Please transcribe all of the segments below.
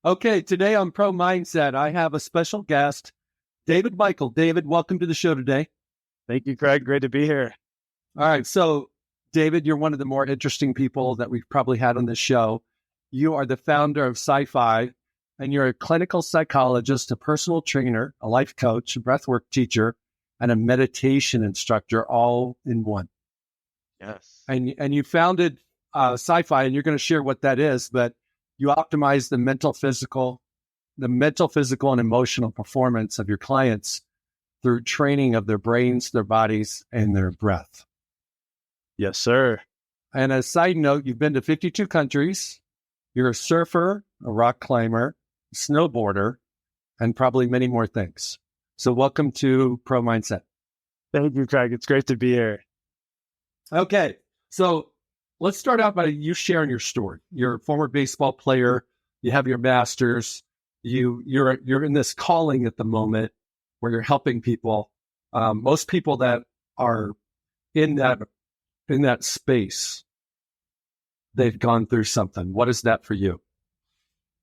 Okay, today on Pro Mindset, I have a special guest, David Mykel. David, welcome to the show today. Thank you, Craig. Great to be here. All right, so David, you're one of the more interesting people that we've probably had on this show. You are the founder of Sci-Fi, and you're a clinical psychologist, a personal trainer, a life coach, a breathwork teacher, and a meditation instructor, all in one. Yes. And you founded Sci-Fi, and you're going to share what that is, but you optimize the mental, physical, and emotional performance of your clients through training of their brains, their bodies, and their breath. Yes, sir. And as a side note, you've been to 52 countries. You're a surfer, a rock climber, a snowboarder, and probably many more things. So welcome to Pro Mindset. Thank you, Craig. It's great to be here. Okay, so let's start out by you sharing your story. You're a former baseball player. You have your master's. You're in this calling at the moment where you're helping people. Most people that are in that space, they've gone through something. What is that for you?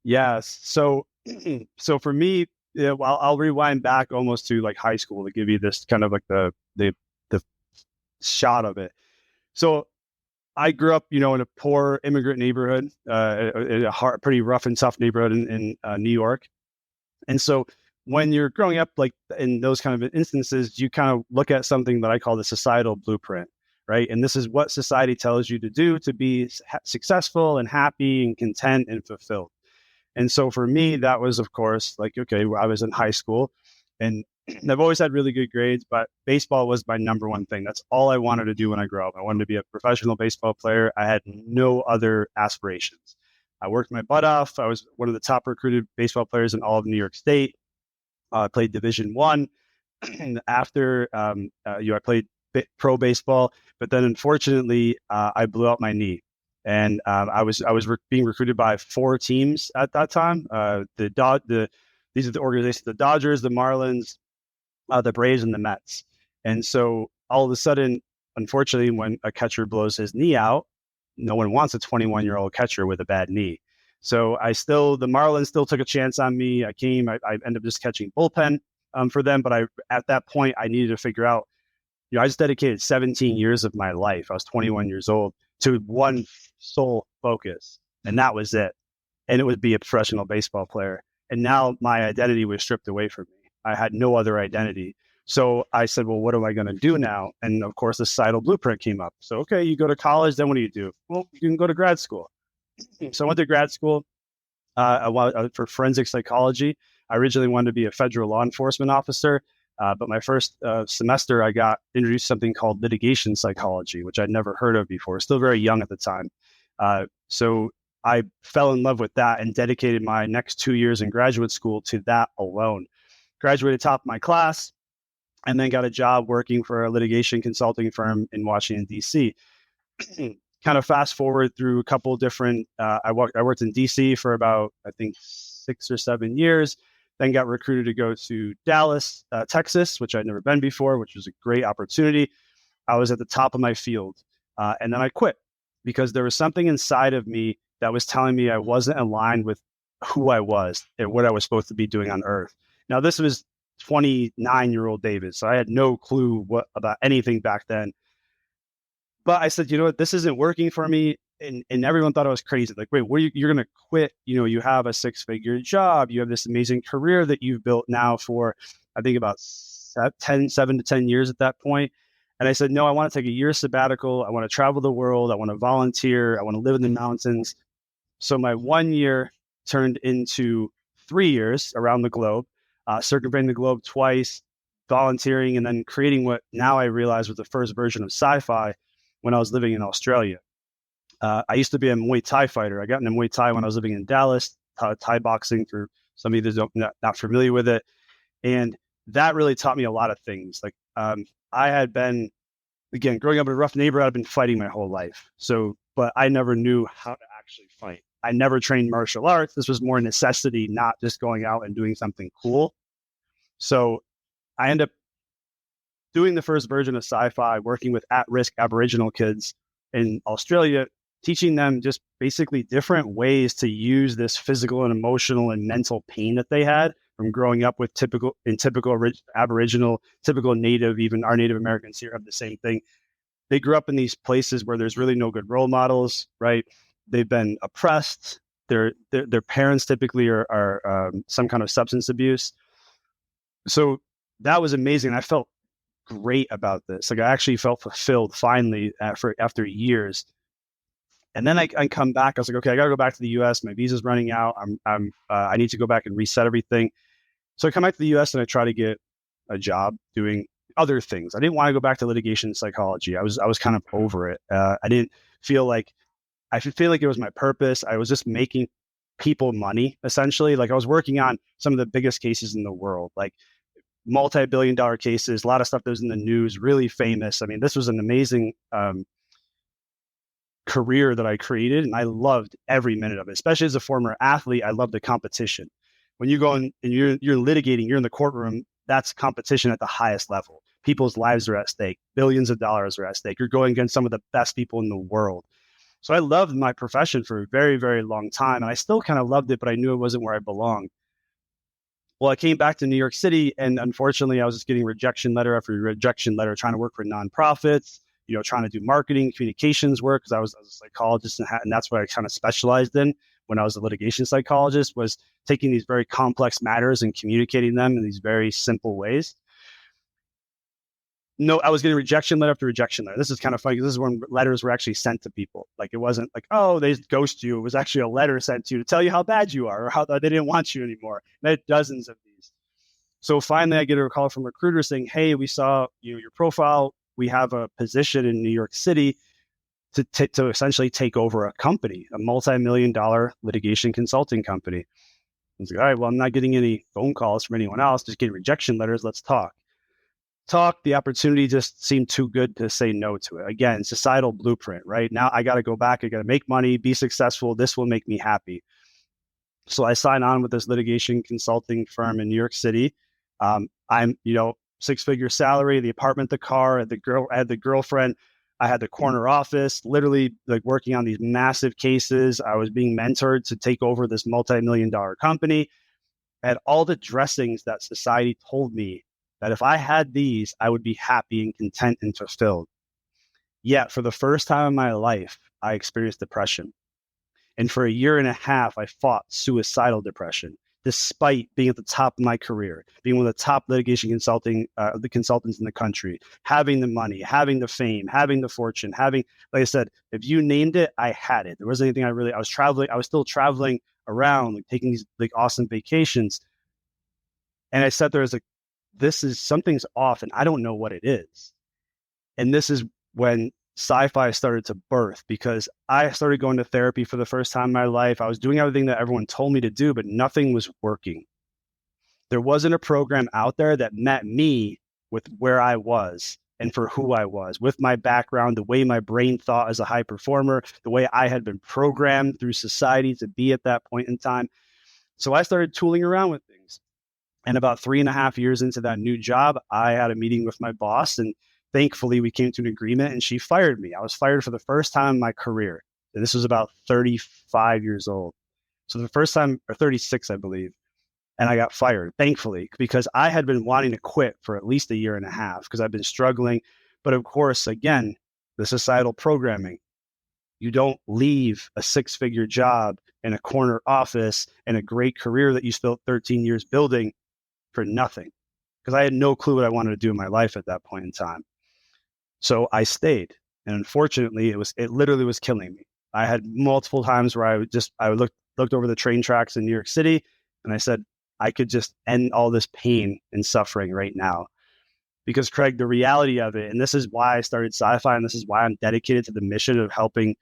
Yes. So for me, I'll rewind back almost to like high school to give you this kind of like the shot of it. So I grew up, in a poor immigrant neighborhood, in a pretty rough and tough neighborhood in New York. And so when you're growing up, like in those kind of instances, you kind of look at something that I call the societal blueprint, right? And this is what society tells you to do to be successful and happy and content and fulfilled. And so for me, that was, of course, like, okay, I was in high school and I've always had really good grades, but baseball was my number one thing. That's all I wanted to do when I grew up. I wanted to be a professional baseball player. I had no other aspirations. I worked my butt off. I was one of the top recruited baseball players in all of New York State. I played Division I. After, I played pro baseball, but then unfortunately, I blew out my knee. And I was being recruited by 4 teams at that time. These are the organizations: the Dodgers, the Marlins, the Braves, and the Mets. And so all of a sudden, unfortunately, when a catcher blows his knee out, no one wants a 21-year-old catcher with a bad knee. So the Marlins still took a chance on me. I ended up just catching bullpen for them. But at that point, I needed to figure out, I just dedicated 17 years of my life. I was 21 years old to one sole focus, and that was it. And it would be a professional baseball player. And now my identity was stripped away from me. I had no other identity. So I said, well, what am I going to do now? And of course, the societal blueprint came up. So, okay, you go to college, then what do you do? Well, you can go to grad school. So I went to grad school for forensic psychology. I originally wanted to be a federal law enforcement officer. But my first semester, I got introduced to something called litigation psychology, which I'd never heard of before. Still very young at the time. So I fell in love with that and dedicated my next 2 years in graduate school to that alone. Graduated top of my class, and then got a job working for a litigation consulting firm in Washington, D.C. Kind of fast forward through a couple of different, I worked in D.C. for about, I think, 6 or 7 years, then got recruited to go to Dallas, Texas, which I'd never been before, which was a great opportunity. I was at the top of my field, and then I quit because there was something inside of me that was telling me I wasn't aligned with who I was and what I was supposed to be doing on earth. Now, this was 29-year-old David, so I had no clue about anything back then. But I said, you know what, this isn't working for me. And everyone thought I was crazy. Like, wait, you're going to quit? You have a 6-figure job. You have this amazing career that you've built now for, I think, about 7 to 10 years at that point. And I said, no, I want to take a year sabbatical. I want to travel the world. I want to volunteer. I want to live in the mountains. So my 1 year turned into 3 years around the globe, circumventing the globe twice, volunteering, and then creating what now I realize was the first version of Sci-Fi when I was living in Australia. I used to be a Muay Thai fighter. I got into Muay Thai when I was living in Dallas, Thai boxing for some of you that not familiar with it. And that really taught me a lot of things. Like I had been, again, growing up in a rough neighborhood, I've been fighting my whole life. But I never knew how to actually fight. I never trained martial arts. This was more necessity, not just going out and doing something cool. So I ended up doing the first version of Sci-Fi, working with at-risk Aboriginal kids in Australia, teaching them just basically different ways to use this physical and emotional and mental pain that they had from growing up with typical Aboriginal, typical Native, even our Native Americans here have the same thing. They grew up in these places where there's really no good role models, right? They've been oppressed. Their parents typically are some kind of substance abuse. So that was amazing. I felt great about this. Like I actually felt fulfilled finally after years. And then I come back. I was like, okay, I got to go back to the U.S. My visa's running out. I need to go back and reset everything. So I come back to the U.S. and I try to get a job doing other things. I didn't want to go back to litigation psychology. I was kind of over it. I didn't feel like it was my purpose. I was just making people money essentially. Like I was working on some of the biggest cases in the world, like multi-billion-dollar cases, a lot of stuff that was in the news, really famous. I mean, this was an amazing career that I created, and I loved every minute of it. Especially as a former athlete, I loved the competition. When you go in and you're litigating, you're in the courtroom, that's competition at the highest level. People's lives are at stake. Billions of dollars are at stake. You're going against some of the best people in the world. So I loved my profession for a very, very long time. And I still kind of loved it, but I knew it wasn't where I belonged. Well, I came back to New York City, and unfortunately, I was just getting rejection letter after rejection letter, trying to work for nonprofits, trying to do marketing, communications work, because I was a psychologist, and that's what I kind of specialized in when I was a litigation psychologist, was taking these very complex matters and communicating them in these very simple ways. No, I was getting rejection letter after rejection letter. This is kind of funny because this is when letters were actually sent to people. Like it wasn't like, oh, they ghost you. It was actually a letter sent to you to tell you how bad you are or how they didn't want you anymore. And I had dozens of these. So finally I get a call from a recruiter saying, hey, we saw your profile. We have a position in New York City to essentially take over a company, a multi-million-dollar litigation consulting company. I was like, all right, well, I'm not getting any phone calls from anyone else, just getting rejection letters. Let's talk. The opportunity just seemed too good to say no to it. Again, societal blueprint, right? Now I got to go back. I got to make money, be successful. This will make me happy. So I signed on with this litigation consulting firm in New York City. I'm, 6-figure salary, the apartment, the car, I had the girlfriend. I had the corner office, literally like working on these massive cases. I was being mentored to take over this multi-million-dollar company. I had all the dressings that society told me that if I had these, I would be happy and content and fulfilled. Yet for the first time in my life, I experienced depression. And for a year and a half, I fought suicidal depression, despite being at the top of my career, being one of the top litigation the consultants in the country, having the money, having the fame, having the fortune, like I said, if you named it, I had it. There wasn't anything I was traveling. I was still traveling around, like taking these like awesome vacations. And I sat there as something's off and I don't know what it is. And this is when sci-fi started to birth, because I started going to therapy for the first time in my life. I was doing everything that everyone told me to do, but nothing was working. There wasn't a program out there that met me with where I was and for who I was, with my background, the way my brain thought as a high performer, the way I had been programmed through society to be at that point in time. So I started tooling around with things. And about 3.5 years into that new job, I had a meeting with my boss, and thankfully we came to an agreement and she fired me. I was fired for the first time in my career. And this was about 35 years old. So the first time, or 36, I believe. And I got fired, thankfully, because I had been wanting to quit for at least 1.5 years because I've been struggling. But of course, again, the societal programming. You don't leave a 6-figure job in a corner office and a great career that you spent 13 years building for nothing, because I had no clue what I wanted to do in my life at that point in time. So I stayed, and unfortunately, it literally was killing me. I had multiple times where I looked over the train tracks in New York City, and I said, I could just end all this pain and suffering right now. Because Craig, the reality of it, and this is why I started sci-fi, and this is why I'm dedicated to the mission of helping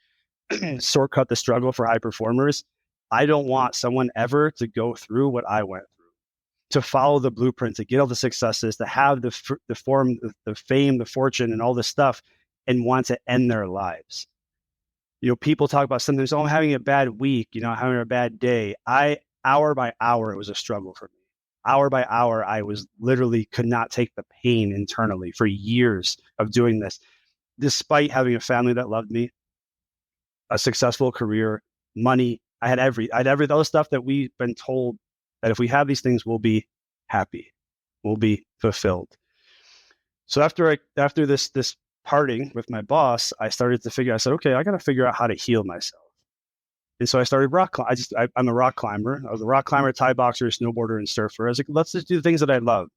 shortcut the struggle for high performers. I don't want someone ever to go through what I went through, to follow the blueprint, to get all the successes, to have the fame, the fortune, and all this stuff, and want to end their lives. People talk about sometimes, I'm having a bad week, having a bad day. Hour by hour, it was a struggle for me. Hour by hour, I was literally could not take the pain internally for years of doing this, despite having a family that loved me, a successful career, money. I had every those stuff that we've been told that if we have these things, we'll be happy, we'll be fulfilled. So after this parting with my boss, I said, okay, I got to figure out how to heal myself. And so I started I'm a rock climber. I was a rock climber, Thai boxer, snowboarder, and surfer. I was like, let's just do the things that I love.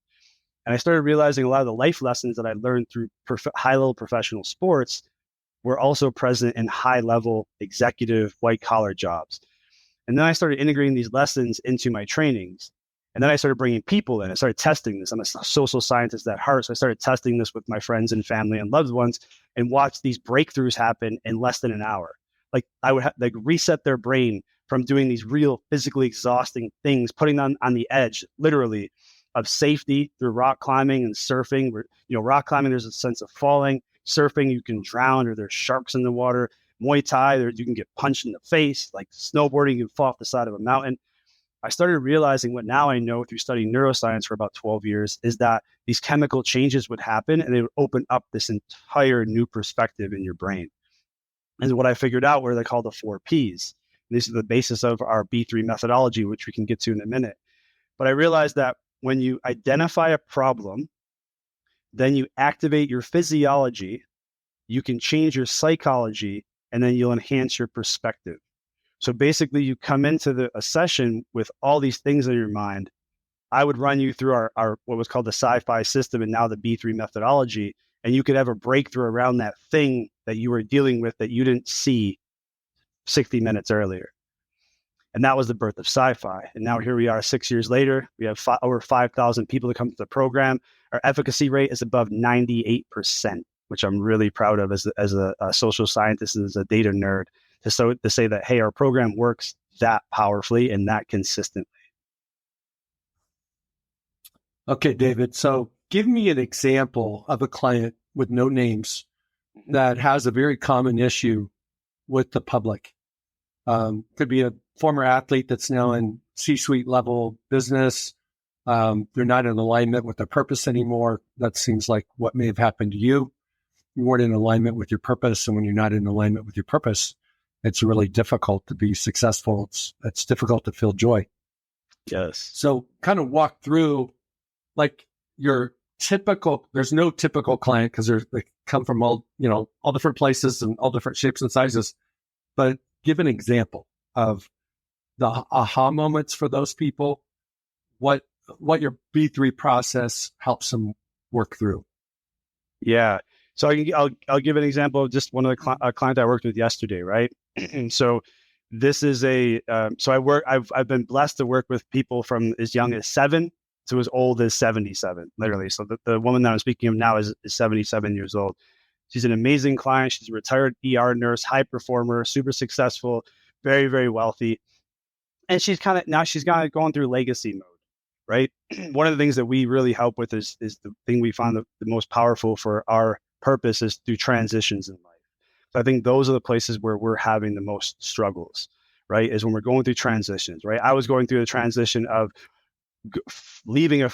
And I started realizing a lot of the life lessons that I learned through high-level professional sports were also present in high-level executive white-collar jobs. And then I started integrating these lessons into my trainings. And then I started bringing people in. I started testing this. I'm a social scientist at heart. So I started testing this with my friends and family and loved ones and watched these breakthroughs happen in less than an hour. Like I would reset their brain from doing these real physically exhausting things, putting them on the edge, literally, of safety through rock climbing and surfing. Where, rock climbing, there's a sense of falling. Surfing, you can drown or there's sharks in the water. Muay Thai, you can get punched in the face. Like snowboarding, you can fall off the side of a mountain. I started realizing what now I know through studying neuroscience for about 12 years is that these chemical changes would happen and they would open up this entire new perspective in your brain. And what I figured out were they called the 4 Ps. And these are the basis of our B3 methodology, which we can get to in a minute. But I realized that when you identify a problem, then you activate your physiology, you can change your psychology, and then you'll enhance your perspective. So basically, you come into a session with all these things in your mind. I would run you through our what was called the sci-fi system and now the B3 methodology, and you could have a breakthrough around that thing that you were dealing with that you didn't see 60 minutes earlier. And that was the birth of sci-fi. And now here we are 6 years later. We have over 5,000 people that come to the program. Our efficacy rate is above 98%, which I'm really proud of as a social scientist and as a data nerd to say that, hey, our program works that powerfully and that consistently. Okay, David. So give me an example of a client with no names that has a very common issue with the public. Could be a former athlete that's now in C-suite level business. They're not in alignment with their purpose anymore. That seems like what may have happened to you. You weren't in alignment with your purpose. And when you're not in alignment with your purpose, it's really difficult to be successful. It's difficult to feel joy. Yes. So kind of walk through like your typical, there's no typical client because they come from all different places and all different shapes and sizes, but give an example of the aha moments for those people, what your B3 process helps them work through. Yeah. So I'll give an example of just one of the client I worked with yesterday, right? And so this is I've been blessed to work with people from as young as 7 to as old as 77, literally. So the woman that I'm speaking of now is 77 years old. She's an amazing client. She's a retired ER nurse, high performer, super successful, very, very wealthy. And she's kind of going through legacy mode, right? One of the things that we really help with is the thing we found the most powerful for our purpose is through transitions in life. So I think those are the places where we're having the most struggles, right? Is when we're going through transitions, right? I was going through the transition of leaving a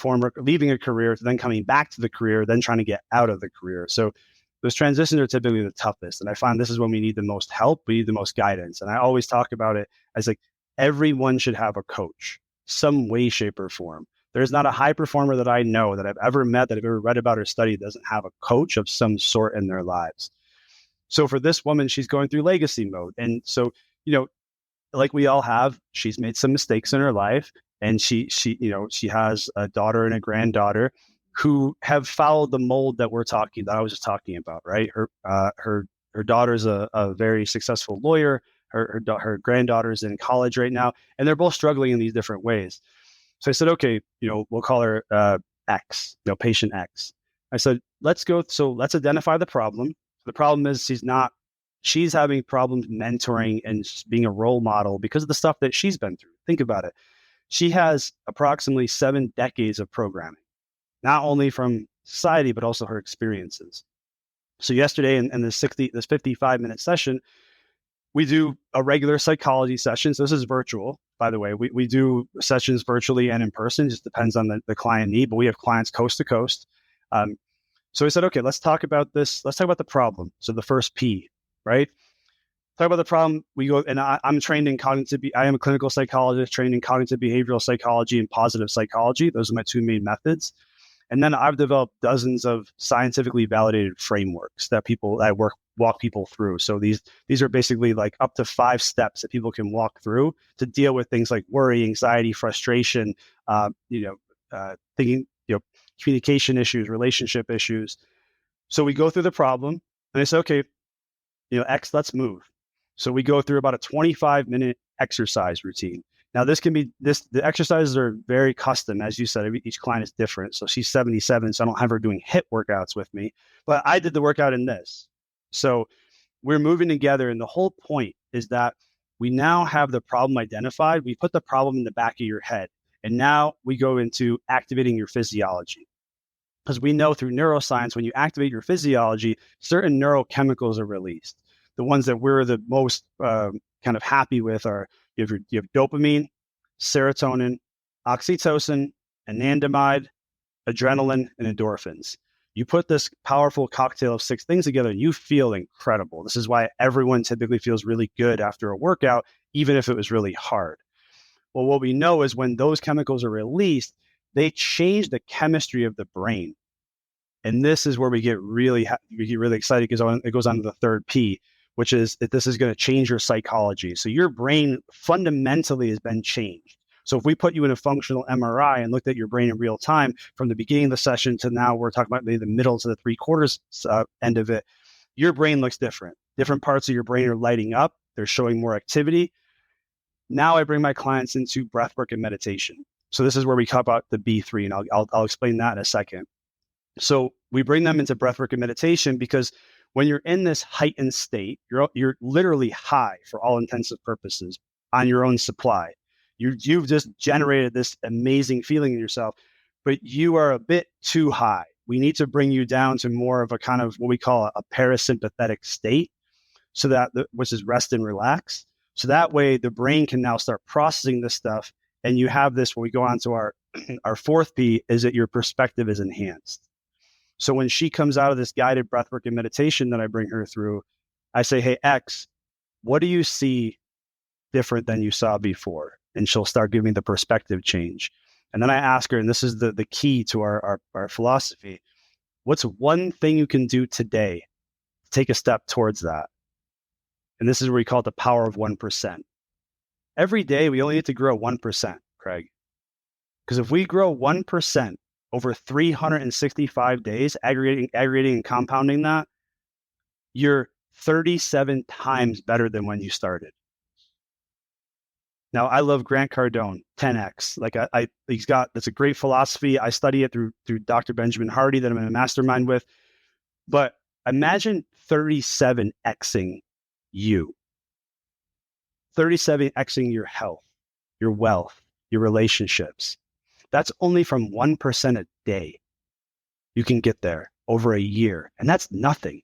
career, then coming back to the career, then trying to get out of the career. So those transitions are typically the toughest. And I find this is when we need the most help, we need the most guidance. And I always talk about it as like everyone should have a coach, some way, shape, or form. There's not a high performer that I know that I've ever met, that I've ever read about or studied, doesn't have a coach of some sort in their lives. So for this woman, she's going through legacy mode. And so, like we all have, she's made some mistakes in her life. And she has a daughter and a granddaughter who have followed the mold that I was just talking about, right? Her daughter's a very successful lawyer. Her granddaughter's in college right now, and they're both struggling in these different ways. So I said, okay, we'll call her X, patient X. I said, let's identify the problem. The problem is she's having problems mentoring and being a role model because of the stuff that she's been through. Think about it. She has approximately 7 decades of programming, not only from society, but also her experiences. So yesterday in this 55-minute session, we do a regular psychology session. So this is virtual, by the way. We do sessions virtually and in person. Just depends on the client need, but we have clients coast to coast. So we said, okay, let's talk about this. Let's talk about the problem. So the first P, right? talk about the problem. We go, and I'm trained in I am a clinical psychologist trained in cognitive behavioral psychology and positive psychology. Those are my two main methods. And then I've developed dozens of scientifically validated frameworks that walk people through. So these are basically like up to 5 steps that people can walk through to deal with things like worry, anxiety, frustration, thinking, communication issues, relationship issues. So we go through the problem, and I say, okay, X, let's move. So we go through about a 25-minute exercise routine. Now, the exercises are very custom. As you said, each client is different. So she's 77, so I don't have her doing HIIT workouts with me, but I did the workout in this. So we're moving together. And the whole point is that we now have the problem identified. We put the problem in the back of your head. And now we go into activating your physiology. Because we know through neuroscience, when you activate your physiology, certain neurochemicals are released. The ones that we're the most kind of happy with are you have dopamine, serotonin, oxytocin, anandamide, adrenaline, and endorphins. You put this powerful cocktail of 6 things together, and you feel incredible. This is why everyone typically feels really good after a workout, even if it was really hard. Well, what we know is when those chemicals are released, they change the chemistry of the brain. And this is where we get really excited because it goes on to the third P, which is that this is going to change your psychology. So your brain fundamentally has been changed. So if we put you in a functional MRI and looked at your brain in real time from the beginning of the session to now, we're talking about maybe the middle to the 3/4 end of it, your brain looks different. Different parts of your brain are lighting up. They're showing more activity. Now I bring my clients into breathwork and meditation. So this is where we talk about the B3, and I'll explain that in a second. So we bring them into breathwork and meditation because when you're in this heightened state, you're literally high for all intensive purposes on your own supply. You've just generated this amazing feeling in yourself, but you are a bit too high. We need to bring you down to more of a kind of what we call a parasympathetic state, so that which is rest and relax. So that way the brain can now start processing this stuff, and you have this. When we go on to our fourth P, is that your perspective is enhanced. So when she comes out of this guided breathwork and meditation that I bring her through, I say, hey, X, what do you see different than you saw before? And she'll start giving the perspective change. And then I ask her, and this is the key to our philosophy, what's one thing you can do today to take a step towards that? And this is where we call it the power of 1%. Every day, we only need to grow 1%, Craig. Because if we grow 1% over 365 days, aggregating and compounding that, you're 37 times better than when you started. Now, I love Grant Cardone, 10X. Like that's a great philosophy. I study it through Dr. Benjamin Hardy that I'm in a mastermind with. But imagine 37Xing you. 37Xing your health, your wealth, your relationships. That's only from 1% a day. You can get there over a year, and that's nothing.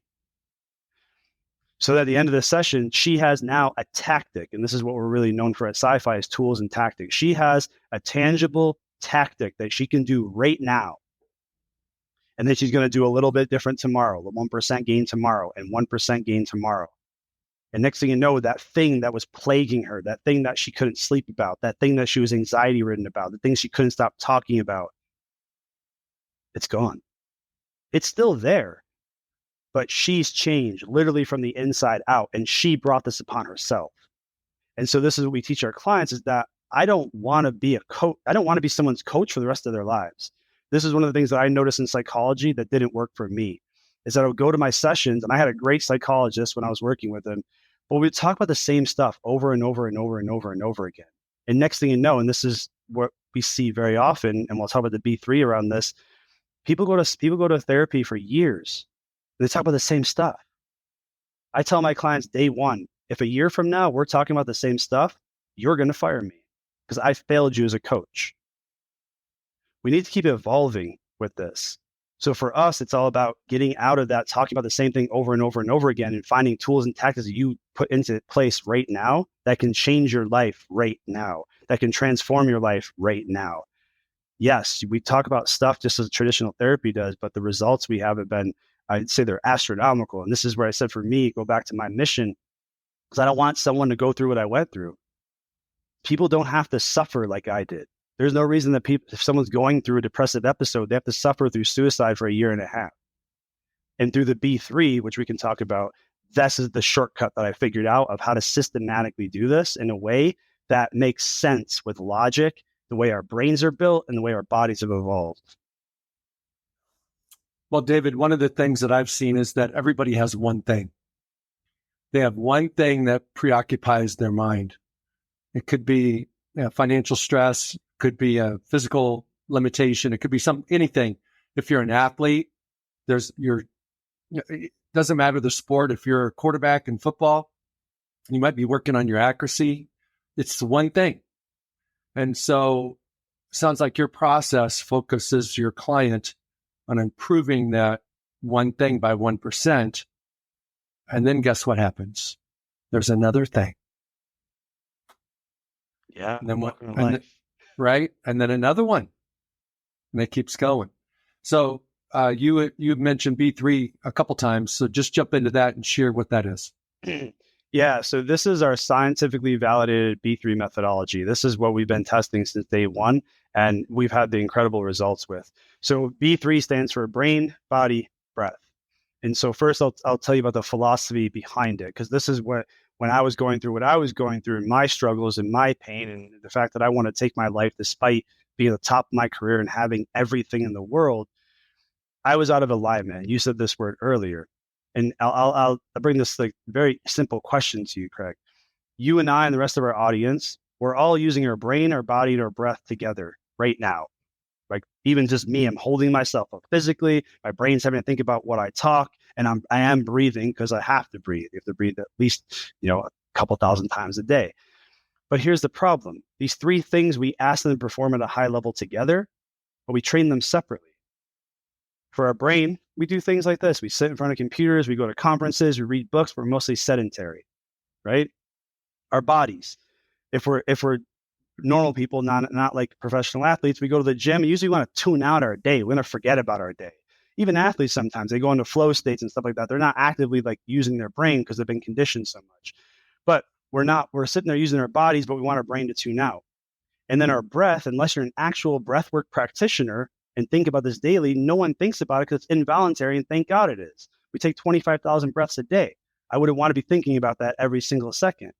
So at the end of the session, she has now a tactic, and this is what we're really known for at Sci-Fi is tools and tactics. She has a tangible tactic that she can do right now. And then she's going to do a little bit different tomorrow, the 1% gain tomorrow and 1% gain tomorrow. And next thing you know, that thing that was plaguing her, that thing that she couldn't sleep about, that thing that she was anxiety ridden about, the thing she couldn't stop talking about, it's gone. It's still there, but she's changed literally from the inside out, and she brought this upon herself. And so this is what we teach our clients is that I don't want to be a coach. I don't want to be someone's coach for the rest of their lives. This is one of the things that I noticed in psychology that didn't work for me is that I would go to my sessions, and I had a great psychologist when I was working with him, but we'd talk about the same stuff over and over and over and over and over again. And next thing you know, and this is what we see very often, and we'll talk about the B3 around this, people go to therapy for years. They talk about the same stuff. I tell my clients day one, if a year from now we're talking about the same stuff, you're going to fire me because I failed you as a coach. We need to keep evolving with this. So for us, it's all about getting out of that, talking about the same thing over and over and over again, and finding tools and tactics that you put into place right now that can change your life right now, that can transform your life right now. Yes, we talk about stuff just as traditional therapy does, but the results we have been, I'd say they're astronomical. And this is where I said, for me, go back to my mission. because I don't want someone to go through what I went through. People don't have to suffer like I did. There's no reason that if someone's going through a depressive episode, they have to suffer through suicide for a year and a half. And through the B3, which we can talk about, this is the shortcut that I figured out of how to systematically do this in a way that makes sense with logic, the way our brains are built and the way our bodies have evolved. Well, David, one of the things that I've seen is that everybody has one thing. They have one thing that preoccupies their mind. It could be financial stress, could be a physical limitation, it could be anything. If you're an athlete, it doesn't matter the sport. If you're a quarterback in football, you might be working on your accuracy. It's the one thing. And so it sounds like your process focuses your client on improving that one thing by 1%. And then guess what happens? There's another thing. Yeah. And then right? And then another one. And it keeps going. So you've mentioned B3 a couple times. So just jump into that and share what that is. Yeah. So this is our scientifically validated B3 methodology. This is what we've been testing since day one, and we've had the incredible results with. So B3 stands for brain, body, breath. And so first I'll tell you about the philosophy behind it, because this is when I was going through what I was going through, my struggles and my pain, and the fact that I want to take my life despite being at the top of my career and having everything in the world, I was out of alignment. You said this word earlier, and I'll bring this like very simple question to you, Craig. You and I and the rest of our audience, we're all using our brain, our body, and our breath together right now. Like even just me, I'm holding myself up physically. My brain's having to think about what I talk, and I am breathing because I have to breathe. You have to breathe at least, a couple thousand times a day. But here's the problem. These three things we ask them to perform at a high level together, but we train them separately. For our brain, we do things like this. We sit in front of computers, we go to conferences, we read books. We're mostly sedentary, right? Our bodies, if we're normal people, not like professional athletes, we go to the gym. Usually we want to tune out our day. We're going to forget about our day. Even athletes, sometimes they go into flow states and stuff like that. They're not actively like using their brain because they've been conditioned so much. But we're sitting there using our bodies, but we want our brain to tune out. And then our breath, unless you're an actual breathwork practitioner and think about this daily, no one thinks about it because it's involuntary, and thank God it is. We take 25,000 breaths a day. I wouldn't want to be thinking about that every single second.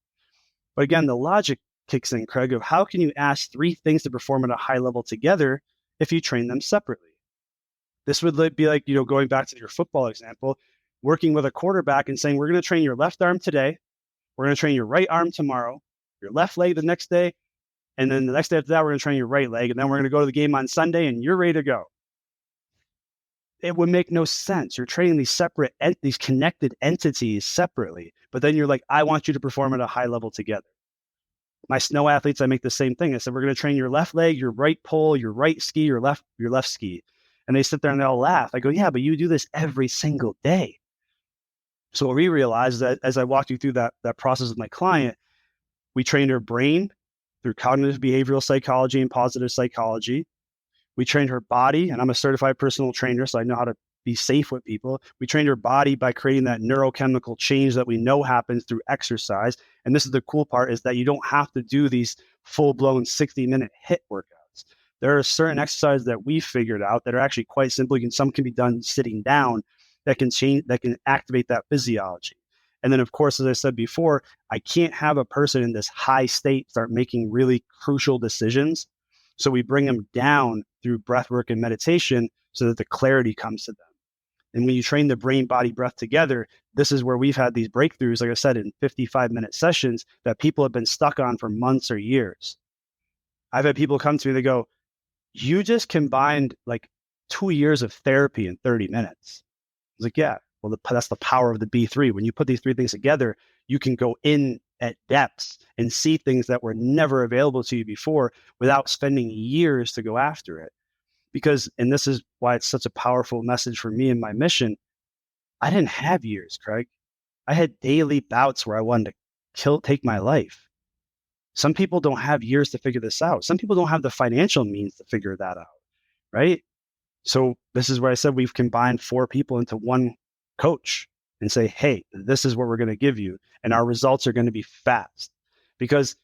But again, the logic kicks in, Craig, of how can you ask three things to perform at a high level together if you train them separately? This would be like, going back to your football example, working with a quarterback and saying, we're going to train your left arm today. We're going to train your right arm tomorrow, your left leg the next day. And then the next day after that, we're going to train your right leg. And then we're going to go to the game on Sunday and you're ready to go. It would make no sense. You're training these connected entities separately. But then you're like, I want you to perform at a high level together. My snow athletes, I make the same thing. I said, we're going to train your left leg, your right pole, your right ski, your left ski. And they sit there and they all laugh. I go, yeah, but you do this every single day. So what we realized that as I walked you through that process with my client, we trained her brain through cognitive behavioral psychology and positive psychology. We trained her body, and I'm a certified personal trainer, so I know how to be safe with people. We trained her body by creating that neurochemical change that we know happens through exercise. And this is the cool part, is that you don't have to do these full-blown 60-minute HIIT workouts. There are certain exercises that we figured out that are actually quite simple. Some can be done sitting down that can activate that physiology. And then, of course, as I said before, I can't have a person in this high state start making really crucial decisions. So we bring them down through breath work and meditation so that the clarity comes to them. And when you train the brain, body, breath together, this is where we've had these breakthroughs, like I said, in 55-minute sessions that people have been stuck on for months or years. I've had people come to me, they go, you just combined like 2 years of therapy in 30 minutes. I was like, yeah, well, that's the power of the B3. When you put these three things together, you can go in at depths and see things that were never available to you before without spending years to go after it. Because, and this is why it's such a powerful message for me and my mission, I didn't have years, Craig. I had daily bouts where I wanted to take my life. Some people don't have years to figure this out. Some people don't have the financial means to figure that out, right? So this is where I said we've combined 4 people into one coach. and say, hey, this is what we're going to give you. And our results are going to be fast. Because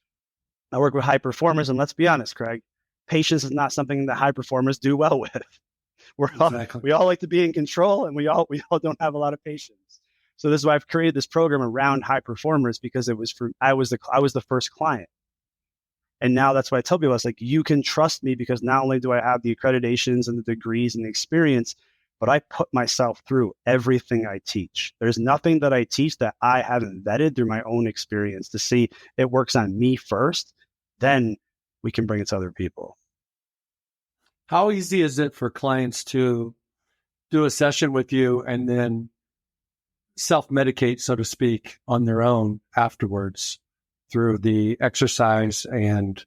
I work with high performers, and let's be honest, Craig, patience is not something that high performers do well with. We all like to be in control, and we all don't have a lot of patience. So this is why I've created this program around high performers, because I was the first client. And now that's why I tell people, it's like, you can trust me because not only do I have the accreditations and the degrees and the experience, but I put myself through everything I teach. There's nothing that I teach that I haven't vetted through my own experience to see it works on me first. Then we can bring it to other people. How easy is it for clients to do a session with you and then self-medicate, so to speak, on their own afterwards through the exercise and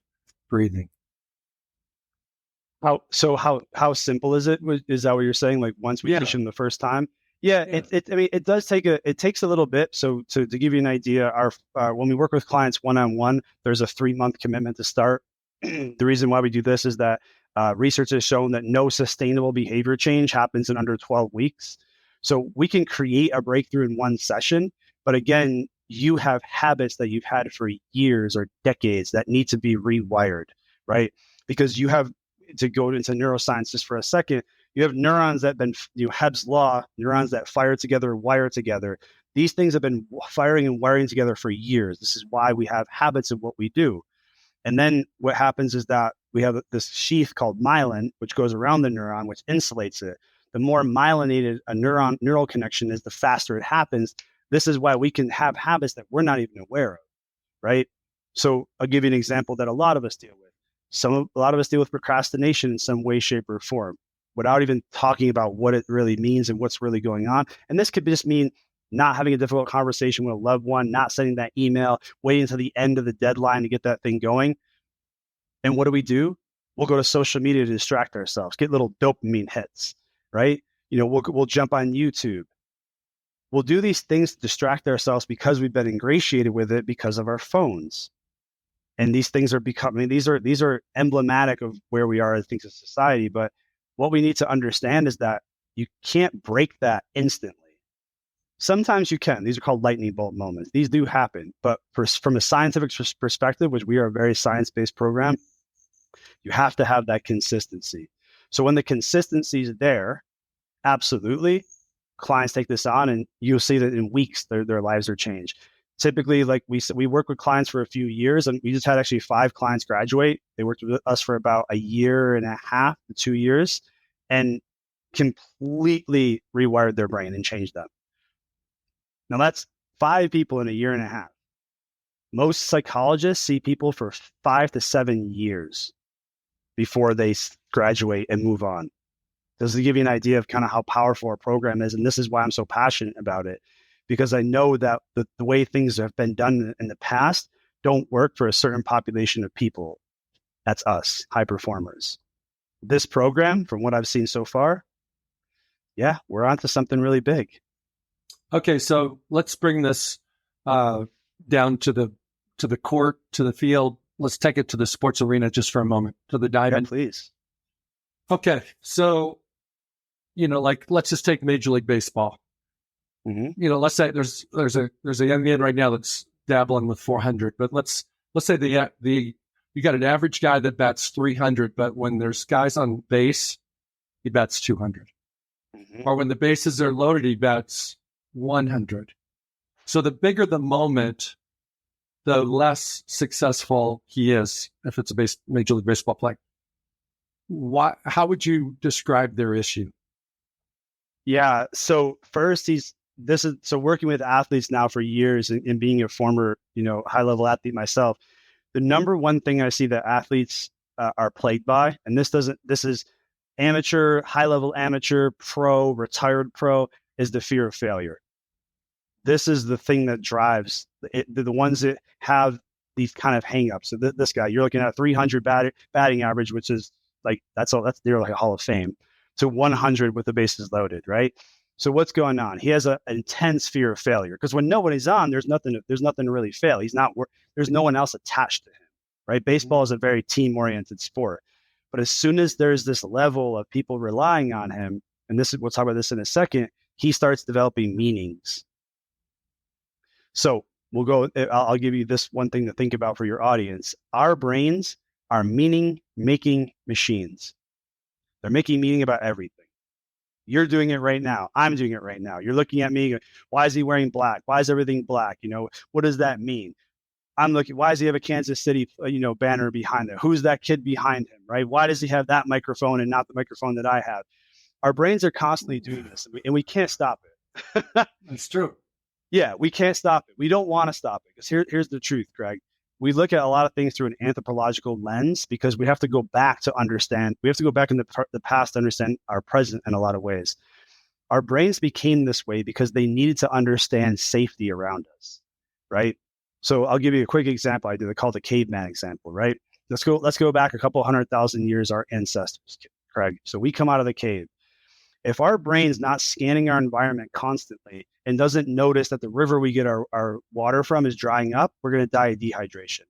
breathing? How simple is it? Is that what you're saying? Like once we teach them the first time? Yeah. It takes a little bit. So to give you an idea, when we work with clients one-on-one, there's a 3-month commitment to start. The reason why we do this is that research has shown that no sustainable behavior change happens in under 12 weeks. So we can create a breakthrough in one session, but again, you have habits that you've had for years or decades that need to be rewired, right? Because you have, to go into neuroscience just for a second, you have neurons that been, Hebb's law, neurons that fire together, wire together. These things have been firing and wiring together for years. This is why we have habits of what we do. And then what happens is that we have this sheath called myelin, which goes around the neuron, which insulates it. The more myelinated a neural connection is, the faster it happens. This is why we can have habits that we're not even aware of, right? So I'll give you an example that a lot of us deal with. A lot of us deal with procrastination in some way, shape, or form, without even talking about what it really means and what's really going on. And this could just mean not having a difficult conversation with a loved one, not sending that email, waiting until the end of the deadline to get that thing going. And what do? We'll go to social media to distract ourselves, get little dopamine hits, right? We'll jump on YouTube. We'll do these things to distract ourselves because we've been ingratiated with it because of our phones. And these things are becoming, these are emblematic of where we are as things in society. But what we need to understand is that you can't break that instantly. Sometimes you can. These are called lightning bolt moments. These do happen. But from a scientific perspective, which we are a very science-based program, you have to have that consistency. So when the consistency is there, absolutely, clients take this on, and you'll see that in weeks, their lives are changed. Typically, like we work with clients for a few years, and we just had actually 5 clients graduate. They worked with us for about 1.5 years to 2 years, and completely rewired their brain and changed them. Now that's 5 people in 1.5 years. Most psychologists see people for 5 to 7 years before they graduate and move on. This will give you an idea of kind of how powerful our program is. And this is why I'm so passionate about it, because I know that the way things have been done in the past don't work for a certain population of people. That's us, high performers. This program, from what I've seen so far, yeah, we're onto something really big. Okay, so let's bring this down to the court, to the field. Let's take it to the sports arena just for a moment, to the diamond. Yeah, please. Okay, so let's just take Major League Baseball. Mm-hmm. Let's say there's a young man right now that's dabbling with 400, but let's say you got an average guy that bats 300, but when there's guys on base, he bats 200, mm-hmm. or when the bases are loaded, he bats 100. So the bigger the moment, the less successful he is. If it's a Major League Baseball player, how would you describe their issue? Yeah. So first, working with athletes now for years, and being a former, high level athlete myself, the number one thing I see that athletes are plagued by, and this is amateur, high level amateur, pro, retired pro, is the fear of failure. This is the thing that drives the ones that have these kind of hangups. So this guy, you're looking at 300 batting average, which is that's near like a Hall of Fame, to 100 with the bases loaded, right? So what's going on? He has an intense fear of failure, because when nobody's on, there's nothing to really fail. There's no one else attached to him, right? Baseball is a very team-oriented sport. But as soon as there's this level of people relying on him, and we'll talk about this in a second, he starts developing meanings. So I'll give you this one thing to think about for your audience. Our brains are meaning making machines. They're making meaning about everything. You're doing it right now. I'm doing it right now. You're looking at me. Why is he wearing black? Why is everything black? What does that mean? I'm looking, why does he have a Kansas City, banner behind him? Who's that kid behind him, right? Why does he have that microphone and not the microphone that I have? Our brains are constantly doing this, and we can't stop it. That's true. Yeah, we can't stop it. We don't want to stop it, because here's the truth, Craig. We look at a lot of things through an anthropological lens because we have to go back to understand. We have to go back in the past to understand our present in a lot of ways. Our brains became this way because they needed to understand safety around us, right? So I'll give you a quick example. I call the caveman example, right? Let's go back a couple 100,000 years, our ancestors, Craig. So we come out of the cave. If our brain's not scanning our environment constantly and doesn't notice that the river we get our water from is drying up, we're going to die of dehydration.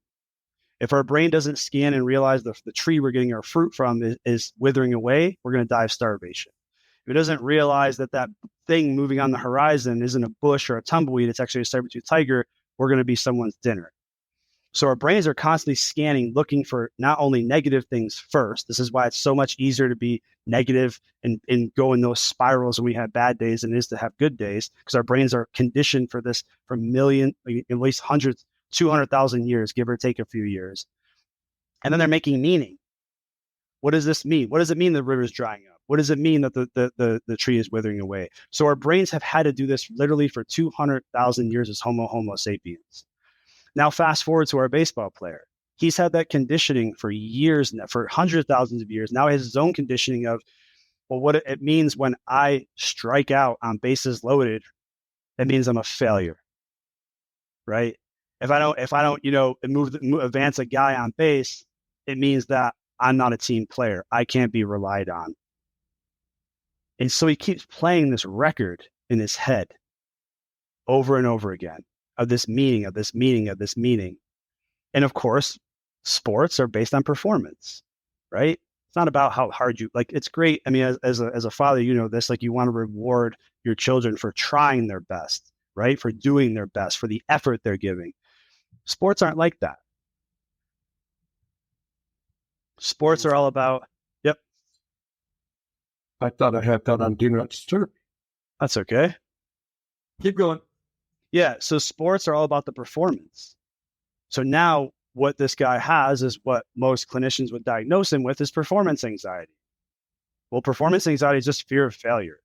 If our brain doesn't scan and realize the tree we're getting our fruit from is withering away, we're going to die of starvation. If it doesn't realize that thing moving on the horizon isn't a bush or a tumbleweed, it's actually a saber-toothed tiger, we're going to be someone's dinner. So our brains are constantly scanning, looking for not only negative things first. This is why it's so much easier to be negative and go in those spirals when we have bad days than it is to have good days, because our brains are conditioned for this for at least hundreds, 200,000 years, give or take a few years. And then they're making meaning. What does this mean? What does it mean the river's drying up? What does it mean that the tree is withering away? So our brains have had to do this literally for 200,000 years as Homo sapiens. Now, fast forward to our baseball player. He's had that conditioning for years, for hundreds of thousands of years. Now he has his own conditioning of, well, what it means when I strike out on bases loaded, it means I'm a failure, right? If I don't, advance a guy on base, it means that I'm not a team player. I can't be relied on. And so he keeps playing this record in his head over and over again of this meaning, of this meaning, of this meaning. And of course, sports are based on performance, right? It's not about how hard it's great. I mean, as a father, this, you want to reward your children for trying their best, right? For doing their best, for the effort they're giving. Sports aren't like that. Sports are all about, yep. I thought I had that on Do Not Disturb. That's okay. Keep going. Yeah. So sports are all about the performance. So now what this guy has is what most clinicians would diagnose him with is performance anxiety. Well, performance anxiety is just fear of failure.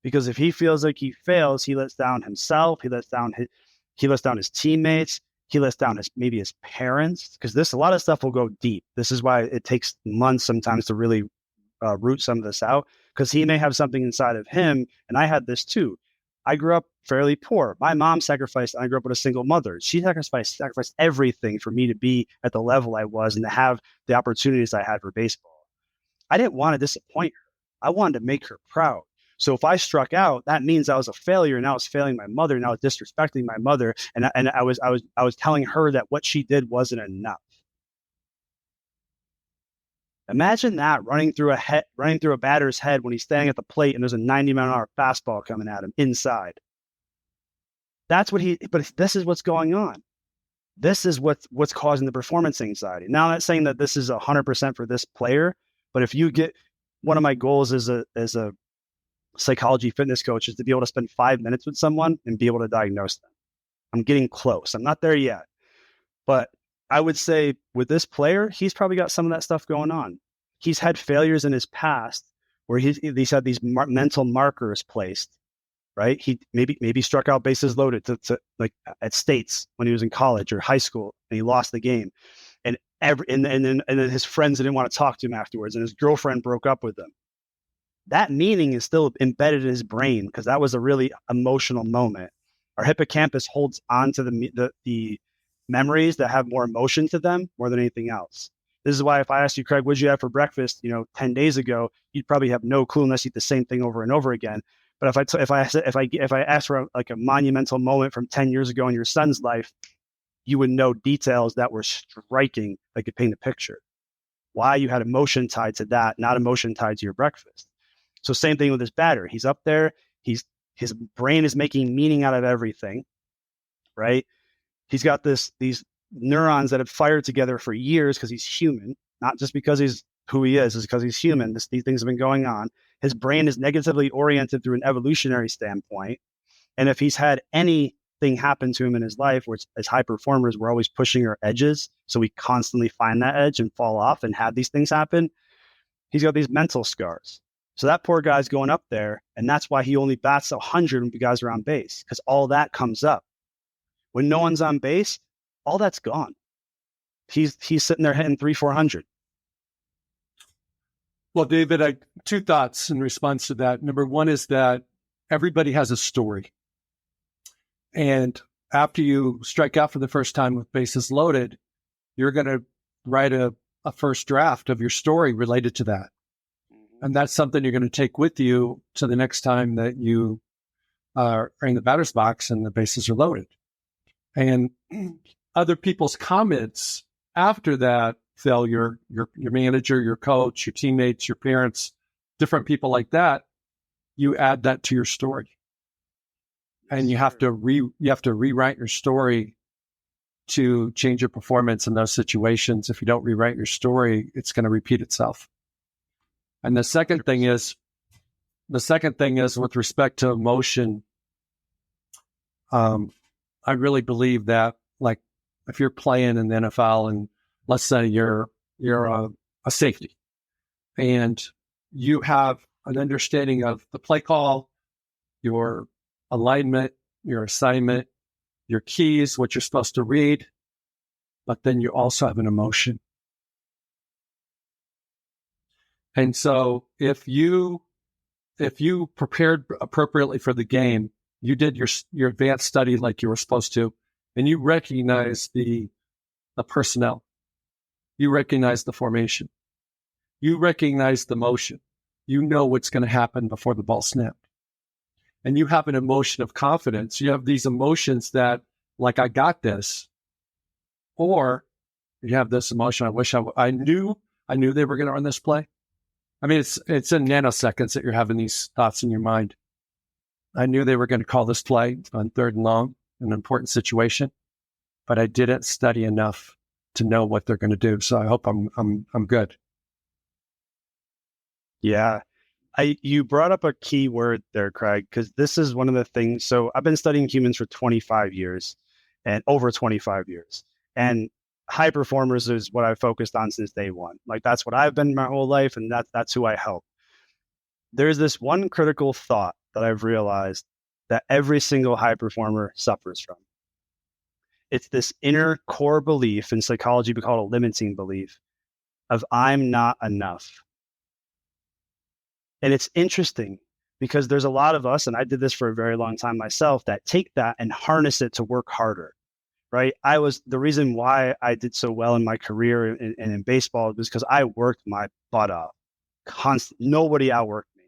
Because if he feels like he fails, he lets down himself, he lets down his teammates, he lets down his parents, because a lot of stuff will go deep. This is why it takes months sometimes to really root some of this out, because he may have something inside of him. And I had this too. I grew up fairly poor. My mom sacrificed. I grew up with a single mother. She sacrificed everything for me to be at the level I was and to have the opportunities I had for baseball. I didn't want to disappoint her. I wanted to make her proud. So if I struck out, that means I was a failure, and I was failing my mother, and I was disrespecting my mother, and I was telling her that what she did wasn't enough. Imagine that running through a batter's head when he's standing at the plate and there's a 90-mile-an-hour fastball coming at him inside. But this is what's going on. This is what's causing the performance anxiety. Now, I'm not saying that this is 100% for this player, but if you get, one of my goals as a psychology fitness coach is to be able to spend 5 minutes with someone and be able to diagnose them. I'm getting close. I'm not there yet, but I would say with this player, he's probably got some of that stuff going on. He's had failures in his past where he's had these mental markers placed, right? He maybe struck out bases loaded to like at states when he was in college or high school, and he lost the game. And then his friends didn't want to talk to him afterwards, and his girlfriend broke up with him. That meaning is still embedded in his brain because that was a really emotional moment. Our hippocampus holds on to the memories that have more emotion to them more than anything else. This is why if I asked you, Craig, what'd you have for breakfast, 10 days ago, you'd probably have no clue unless you eat the same thing over and over again. But if I asked for a monumental moment from 10 years ago in your son's life, you would know details that were striking, like could paint a picture. Why you had emotion tied to that, not emotion tied to your breakfast. So same thing with this batter. He's up there. His brain is making meaning out of everything. right? He's got these neurons that have fired together for years because he's human, not just because he's who he is because he's human. These things have been going on. His brain is negatively oriented through an evolutionary standpoint. And if he's had anything happen to him in his life, which as high performers, we're always pushing our edges. So we constantly find that edge and fall off and have these things happen. He's got these mental scars. So that poor guy's going up there. And that's why he only bats 100 when guys are on base, because all that comes up. When no one's on base, all that's gone. He's sitting there hitting 300-400. Well, David, two thoughts in response to that. Number one is that everybody has a story. And after you strike out for the first time with bases loaded, you're going to write a first draft of your story related to that. And that's something you're going to take with you to the next time that you are in the batter's box and the bases are loaded. And other people's comments after that failure, your manager, your coach, your teammates, your parents, different people like that, you add that to your story. And you have to rewrite your story to change your performance in those situations. If you don't rewrite your story, it's going to repeat itself. And the second thing is with respect to emotion, I really believe that, like, if you're playing in the NFL and let's say you're a safety and you have an understanding of the play call, your alignment, your assignment, your keys, what you're supposed to read, but then you also have an emotion. And so if you prepared appropriately for the game, you did your advanced study like you were supposed to, and you recognize the personnel, you recognize the formation, you recognize the motion, you know what's going to happen before the ball snapped. And you have an emotion of confidence. You have these emotions that, like, I got this. Or you have this emotion, I wish I knew they were going to run this play. I mean, it's in nanoseconds that you're having these thoughts in your mind. I knew they were going to call this play on 3rd and long, an important situation, but I didn't study enough to know what they're going to do. So I hope I'm good. Yeah. You brought up a key word there, Craig, because this is one of the things. So I've been studying humans for 25 years and over 25 years. And high performers is what I've focused on since day one. Like, that's what I've been my whole life. And that's who I help. There's this one critical thought that I've realized that every single high performer suffers from. It's this inner core belief, in psychology we call it a limiting belief, of I'm not enough. And it's interesting because there's a lot of us, and I did this for a very long time myself, that take that and harness it to work harder, right? The reason why I did so well in my career and in baseball was because I worked my butt off. Nobody outworked me.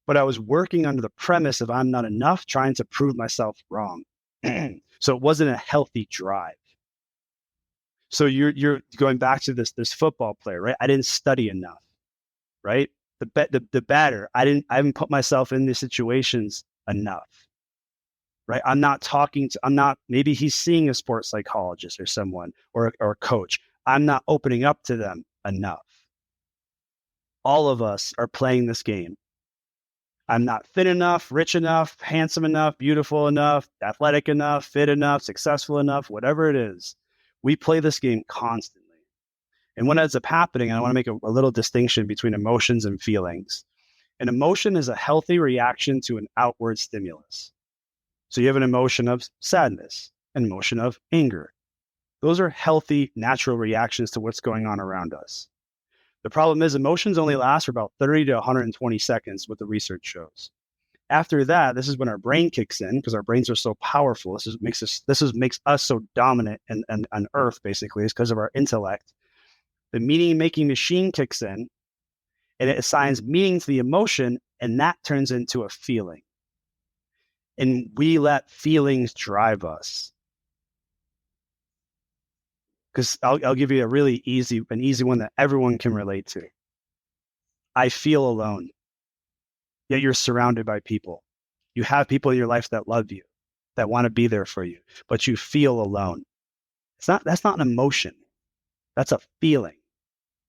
But I was working under the premise of I'm not enough, trying to prove myself wrong. So it wasn't a healthy drive. So you're going back to this football player, right? I didn't study enough, right? The batter, I haven't put myself in these situations enough, right? Maybe he's seeing a sports psychologist or someone or a coach. I'm not opening up to them enough. All of us are playing this game. I'm not thin enough, rich enough, handsome enough, beautiful enough, athletic enough, fit enough, successful enough, whatever it is. We play this game constantly. And what ends up happening, I want to make a little distinction between emotions and feelings. An emotion is a healthy reaction to an outward stimulus. So you have an emotion of sadness, an emotion of anger. Those are healthy, natural reactions to what's going on around us. The problem is emotions only last for about 30 to 120 seconds, what the research shows. After that, this is when our brain kicks in, because our brains are so powerful. This makes us so dominant on Earth, basically, is because of our intellect. The meaning-making machine kicks in, and it assigns meaning to the emotion, and that turns into a feeling. And we let feelings drive us. Because I'll give you a really easy one that everyone can relate to. I feel alone. Yet you're surrounded by people. You have people in your life that love you, that want to be there for you, but you feel alone. That's not an emotion. That's a feeling.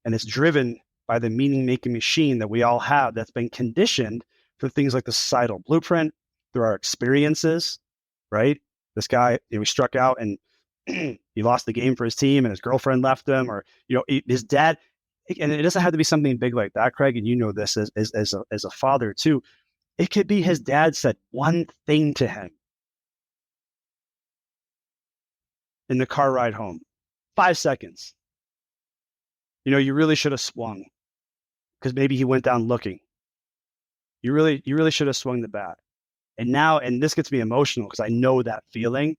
And it's driven by the meaning-making machine that we all have that's been conditioned through things like the societal blueprint, through our experiences, right? This guy, he struck out and he lost the game for his team and his girlfriend left him, or, his dad. And it doesn't have to be something big like that, Craig, and you know this as a father too. It could be his dad said one thing to him in the car ride home, 5 seconds. You really should have swung, because maybe he went down looking. You really should have swung the bat. And this gets me emotional because I know that feeling.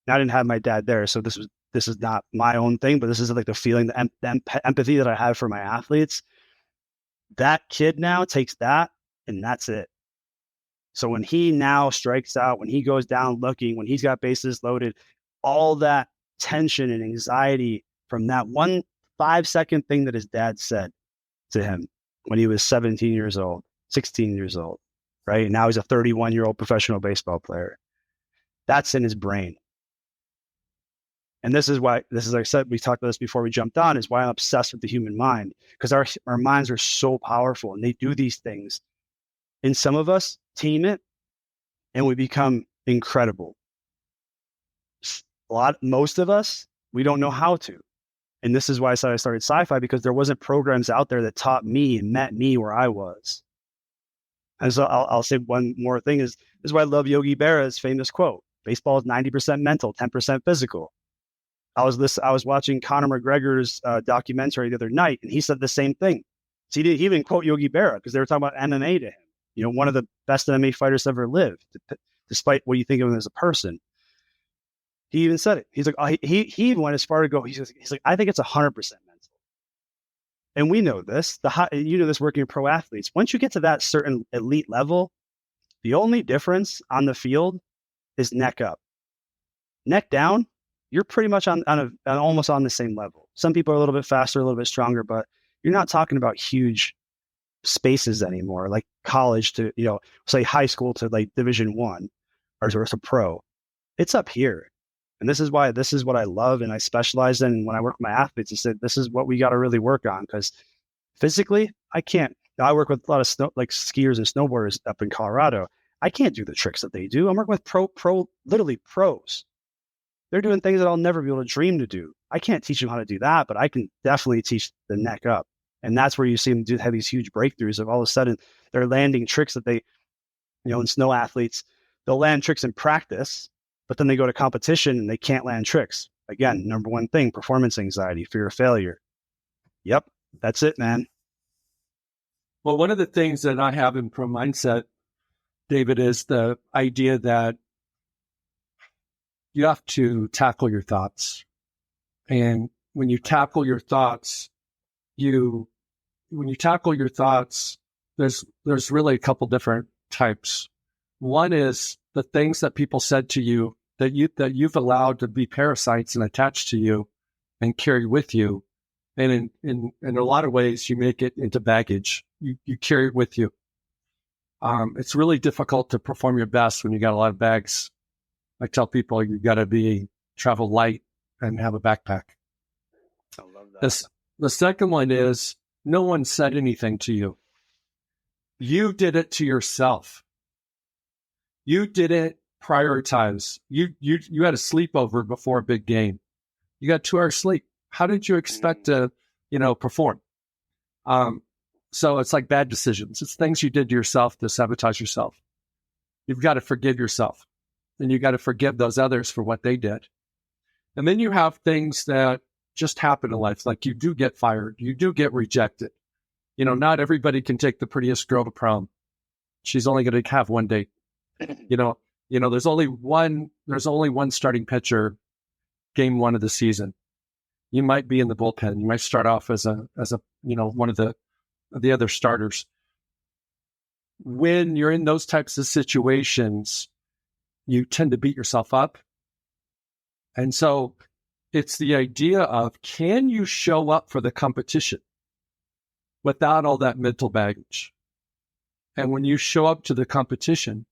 Now, I didn't have my dad there, so this is not my own thing, but this is like the feeling, the empathy that I have for my athletes. That kid now takes that, and that's it. So when he now strikes out, when he goes down looking, when he's got bases loaded, all that tension and anxiety from that 1 5-second thing that his dad said to him when he was 17 years old, 16 years old, right? And now he's a 31-year-old professional baseball player. That's in his brain. And this is like I said, we talked about this before we jumped on, is why I'm obsessed with the human mind, because our minds are so powerful and they do these things. And some of us team it and we become incredible. Most of us, we don't know how to. And this is why I said I started sci-fi, because there wasn't programs out there that taught me and met me where I was. And so I'll say one more thing this is why I love Yogi Berra's famous quote: baseball is 90% mental, 10% physical. I was watching Conor McGregor's documentary the other night, and he said the same thing. So he even quote Yogi Berra, because they were talking about MMA to him. One of the best MMA fighters ever lived, despite what you think of him as a person. He even said it. He's like, he even went as far to go. He's like, I think it's 100% mental. And we know this. This working with pro athletes. Once you get to that certain elite level, the only difference on the field is neck up. Neck down, you're pretty much on almost on the same level. Some people are a little bit faster, a little bit stronger, but you're not talking about huge spaces anymore, like college to, say high school to like Division I or to pro. It's up here. And this is what I love and I specialize in. When I work with my athletes, I said, this is what we got to really work on, because physically I can't. I work with a lot of skiers and snowboarders up in Colorado. I can't do the tricks that they do. I'm working with literally pros. They're doing things that I'll never be able to dream to do. I can't teach them how to do that, but I can definitely teach the neck up. And that's where you see them have these huge breakthroughs of all of a sudden they're landing tricks that they, in snow athletes, they'll land tricks in practice, but then they go to competition and they can't land tricks. Again, number one thing, performance anxiety, fear of failure. Yep, that's it, man. Well, one of the things that I have in pro mindset, David, is the idea that you have to tackle your thoughts. And when you tackle your thoughts, there's really a couple different types. One is the things that people said to you that you've allowed to be parasites and attached to you and carry with you. And in a lot of ways, you make it into baggage. You carry it with you. It's really difficult to perform your best when you got a lot of bags. I tell people you got to travel light and have a backpack. I love that. The second one is no one said anything to you. You did it to yourself. You didn't prioritize. You had a sleepover before a big game. You got 2 hours sleep. How did you expect to, perform? So it's like bad decisions. It's things you did to yourself to sabotage yourself. You've got to forgive yourself, and you got to forgive those others for what they did. And then you have things that just happen in life, like you do get fired, you do get rejected. Not everybody can take the prettiest girl to prom. She's only going to have one date. There's only one starting pitcher game 1 of the season. You might be in the bullpen. You might start off as one of the other starters. When you're in those types of situations, you tend to beat yourself up. And so it's the idea of, can you show up for the competition without all that mental baggage? And when you show up to the competition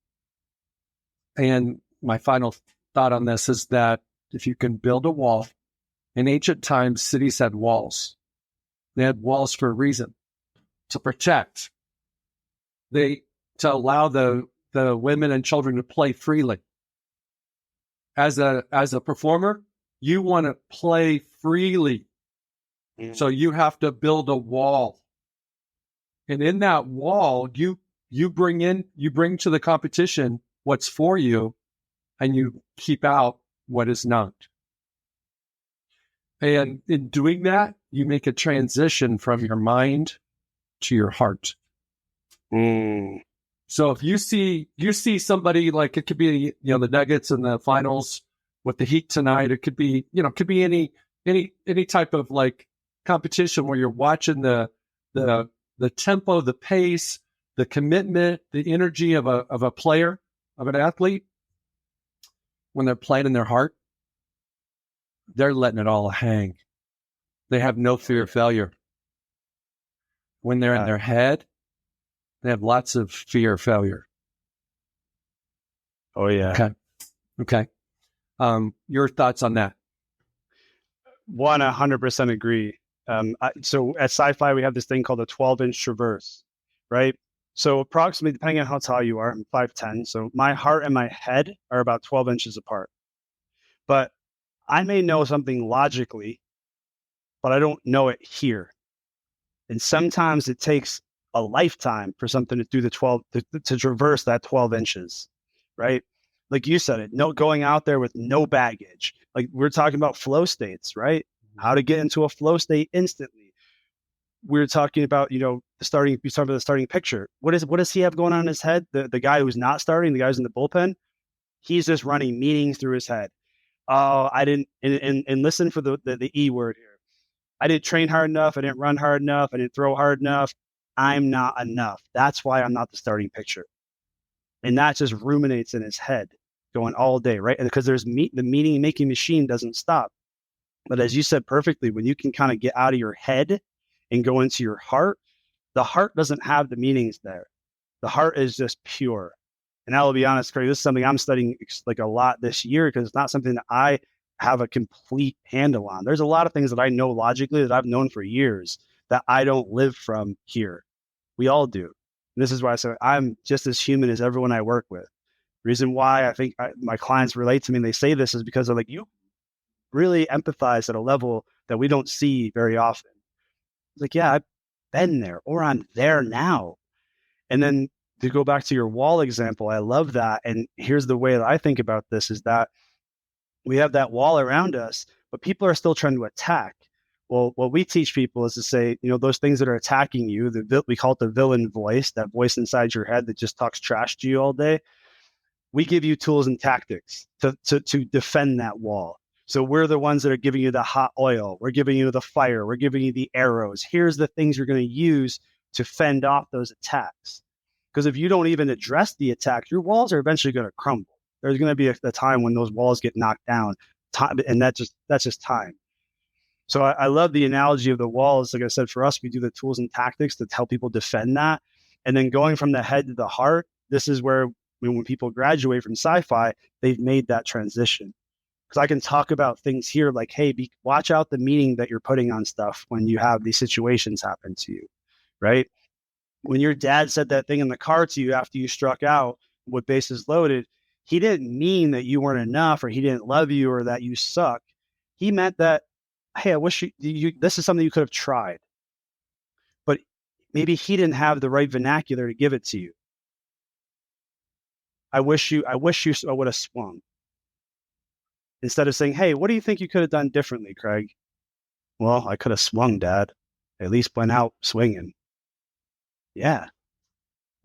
and my final thought on this is that if you can build a wall, in ancient times, cities had walls. They had walls for a reason, to protect. To allow the women and children to play freely. As a performer, you want to play freely. So you have to build a wall. And in that wall, you bring to the competition what's for you, and you keep out what is not. And in doing that, you make a transition from your mind to your heart. So if you see somebody, like, it could be, the Nuggets in the finals with the Heat tonight, it could be any type of like competition where you're watching the tempo, the pace, the commitment, the energy of a player, of an athlete. When they're playing in their heart, they're letting it all hang. They have no fear of failure. When they're in their head, they have lots of fear of failure. Oh, yeah. Okay. Your thoughts on that? 100% agree. So at Sci-Fi, we have this thing called a 12-inch traverse, right? So approximately, depending on how tall you are, I'm 5'10". So my heart and my head are about 12 inches apart. But I may know something logically, but I don't know it here. And sometimes it takes a lifetime for something to do to traverse that 12 inches, right? Like you said it, going out there with no baggage. Like we're talking about flow states, right? How to get into a flow state instantly. We're talking about, we start with the starting picture. What does he have going on in his head? The guy who's not starting, the guy who's in the bullpen, he's just running meanings through his head. Oh, I didn't, and listen for the E word here. I didn't train hard enough. I didn't run hard enough. I didn't throw hard enough. I'm not enough. That's why I'm not the starting pitcher. And that just ruminates in his head going all day, right? And because the meaning making machine doesn't stop. But as you said perfectly, when you can kind of get out of your head and go into your heart, the heart doesn't have the meanings there. The heart is just pure. And I will be honest, Craig, this is something I'm studying like a lot this year because it's not something that I have a complete handle on. There's a lot of things that I know logically that I've known for years that I don't live from here. We all do. And this is why I say I'm just as human as everyone I work with. The reason why I think my clients relate to me and they say this is because they're like, you really empathize at a level that we don't see very often. It's like, yeah, I've been there or I'm there now. And then to go back to your wall example, I love that. And here's the way that I think about this is that we have that wall around us, but people are still trying to attack. Well, what we teach people is to say, those things that are attacking you, we call it the villain voice, that voice inside your head that just talks trash to you all day. We give you tools and tactics to defend that wall. So we're the ones that are giving you the hot oil. We're giving you the fire. We're giving you the arrows. Here's the things you're going to use to fend off those attacks. Because if you don't even address the attack, your walls are eventually going to crumble. There's going to be a time when those walls get knocked down, and that's just time. So I love the analogy of the walls. Like I said, for us, we do the tools and tactics to help people defend that. And then going from the head to the heart, this is where when people graduate from Sci-Fi, they've made that transition. Because I can talk about things here like, hey, watch out the meaning that you're putting on stuff when you have these situations happen to you, right? When your dad said that thing in the car to you after you struck out with bases loaded, he didn't mean that you weren't enough or he didn't love you or that you suck. He meant that, hey, I wish this is something you could have tried. But maybe he didn't have the right vernacular to give it to you. I wish you would have swung. Instead of saying, hey, what do you think you could have done differently, Craig? Well, I could have swung, Dad. I at least went out swinging. Yeah.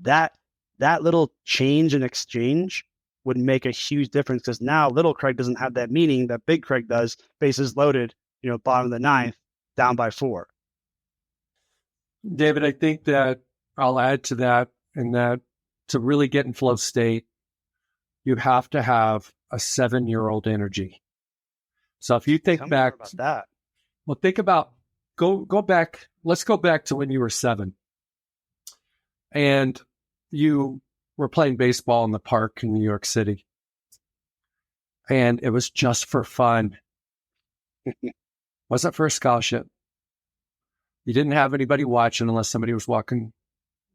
That little change and exchange would make a huge difference because now little Craig doesn't have that meaning that big Craig does. Bases loaded, bottom of the ninth, down by 4. David, I think that I'll add to that, and that to really get in flow state, you have to have a 7-year-old energy. So if you think back about that, well, think about go back. Let's go back to when you were 7, and you were playing baseball in the park in New York City, and it was just for fun. Wasn't for a scholarship. You didn't have anybody watching unless somebody was walking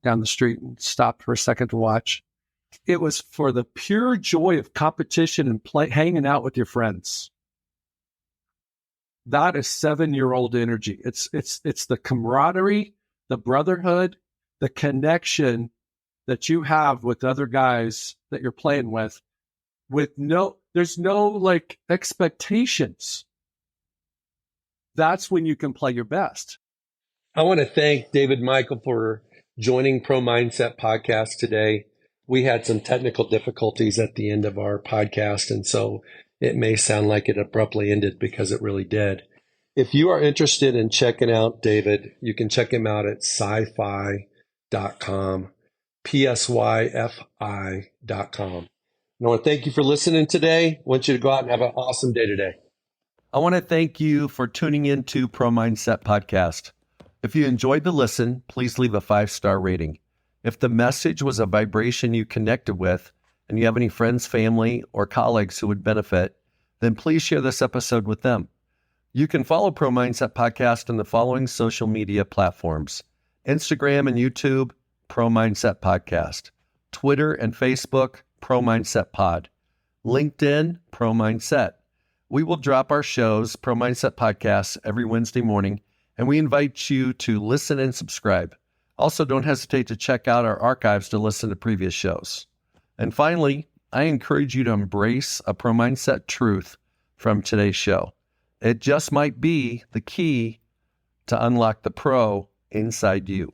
down the street and stopped for a second to watch. It was for the pure joy of competition and hanging out with your friends. That is 7-year-old energy. It's the camaraderie, the brotherhood, the connection that you have with other guys that you're playing with there's no like expectations. That's when you can play your best. I want to thank David Mykel for joining Pro Mindset Podcast today. We had some technical difficulties at the end of our podcast, and so it may sound like it abruptly ended because it really did. If you are interested in checking out David, you can check him out at psyfi.com, psyfi.com. I want to thank you for listening today. I want you to go out and have an awesome day today. I want to thank you for tuning into Pro Mindset Podcast. If you enjoyed the listen, please leave a 5-star rating. If the message was a vibration you connected with, and you have any friends, family, or colleagues who would benefit, then please share this episode with them. You can follow Pro Mindset Podcast on the following social media platforms: Instagram and YouTube, Pro Mindset Podcast; Twitter and Facebook, Pro Mindset Pod; LinkedIn, Pro Mindset. We will drop our shows, Pro Mindset Podcasts, every Wednesday morning, and we invite you to listen and subscribe. Also, don't hesitate to check out our archives to listen to previous shows. And finally, I encourage you to embrace a Pro Mindset truth from today's show. It just might be the key to unlock the pro inside you.